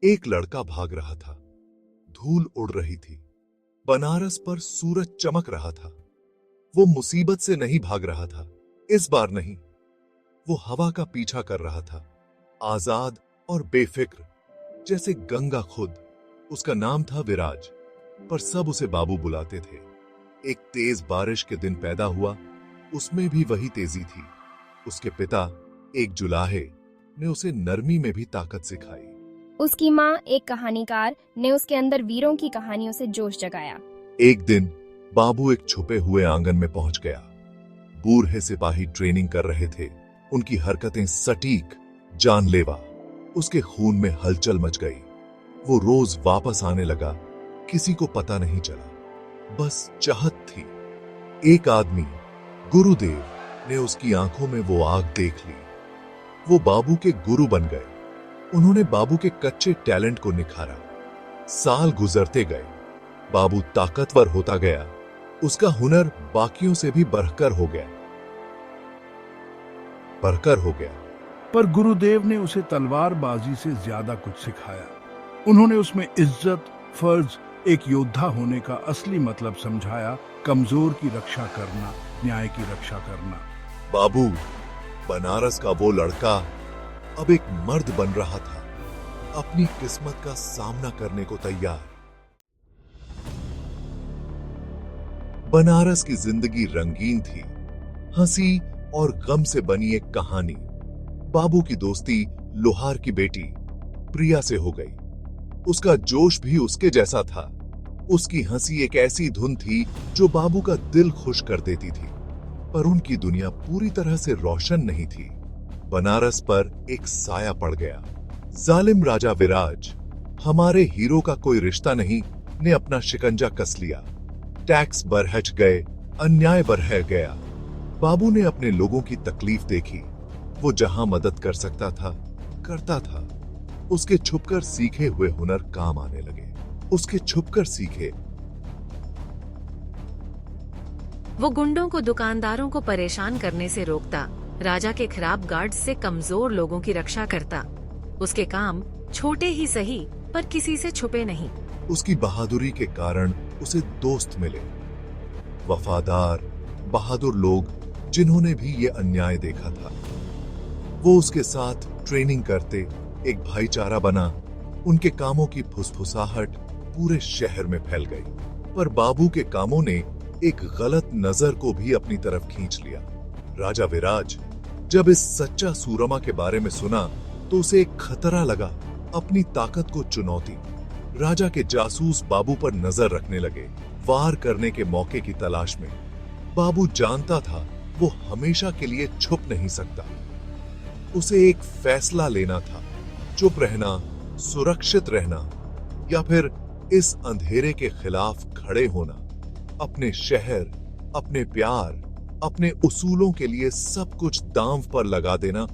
एक लड़का भाग रहा था, धूल उड़ रही थी, बनारस पर सूरज चमक रहा था। वो मुसीबत से नहीं भाग रहा था, इस बार नहीं। वो हवा का पीछा कर रहा था, आजाद और बेफिक्र, जैसे गंगा खुद। उसका नाम था विराज, पर सब उसे बाबू बुलाते थे। एक तेज बारिश के दिन पैदा हुआ, उसमें भी वही तेजी थी। उसके पिता, एक जुलाहे, ने उसे नरमी में भी ताकत सिखाई। उसकी माँ, एक कहानीकार, ने उसके अंदर वीरों की कहानियों से जोश जगाया। एक दिन बाबू एक छुपे हुए आंगन में पहुंच गया। बूढ़े सिपाही ट्रेनिंग कर रहे थे, उनकी हरकतें सटीक, जानलेवा। उसके खून में हलचल मच गई। वो रोज वापस आने लगा, किसी को पता नहीं चला, बस चाहत थी। एक आदमी, गुरुदेव, ने उसकी आंखों में वो आग देख ली। वो बाबू के गुरु बन गए। उन्होंने बाबू के कच्चे टैलेंट को निखारा। साल गुजरते गए, बाबू ताकतवर होता गया। उसका हुनर बाकियों से भी बढ़कर हो गया। पर गुरुदेव ने उसे तलवारबाजी से ज्यादा कुछ सिखाया। उन्होंने उसमें इज्जत, फर्ज, एक योद्धा होने का असली मतलब समझाया। कमजोर की रक्षा करना, न्याय की रक्षा करना। बाबू, बनारस का वो लड़का, अब एक मर्द बन रहा था, अपनी किस्मत का सामना करने को तैयार। बनारस की जिंदगी रंगीन थी, हंसी और गम से बनी एक कहानी। बाबू की दोस्ती लोहार की बेटी प्रिया से हो गई। उसका जोश भी उसके जैसा था। उसकी हंसी एक ऐसी धुन थी जो बाबू का दिल खुश कर देती थी। पर उनकी दुनिया पूरी तरह से रोशन नहीं थी। बनारस पर एक साया पड़ गया। जालिम राजा विराज, हमारे हीरो का कोई रिश्ता नहीं, ने अपना शिकंजा कस लिया। टैक्स बढ़ गए, अन्याय बढ़ गया। बाबू ने अपने लोगों की तकलीफ देखी। वो जहां मदद कर सकता था, करता था। उसके छुपकर सीखे हुए हुनर काम आने लगे। वो गुंडों को, दुकानदारों को परेशान करने से रोकता, राजा के खराब गार्ड्स से कमजोर लोगों की रक्षा करता। उसके काम छोटे ही सही, पर किसी से छुपे नहीं। उसकी बहादुरी के कारण उसे दोस्त मिले, वफादार, बहादुर लोग, जिन्होंने भी ये अन्याय देखा था। वो उसके साथ ट्रेनिंग करते, एक भाईचारा बना। उनके कामों की फुसफुसाहट पूरे शहर में फैल गई। पर बाबू के कामों ने एक गलत नजर को भी अपनी तरफ खींच लिया। राजा विराज जब इस सच्चा सूरमा के बारे में सुना तो उसे एक खतरा लगा, अपनी ताकत को चुनौती। राजा के जासूस बाबू पर नजर रखने लगे, वार करने के मौके की तलाश में। बाबू जानता था वो हमेशा के लिए छुप नहीं सकता। उसे एक फैसला लेना था, चुप रहना, सुरक्षित रहना, या फिर इस अंधेरे के खिलाफ खड़े होना। अपने शहर, अपने प्यार, अपने उसूलों के लिए सब कुछ दांव पर लगा देना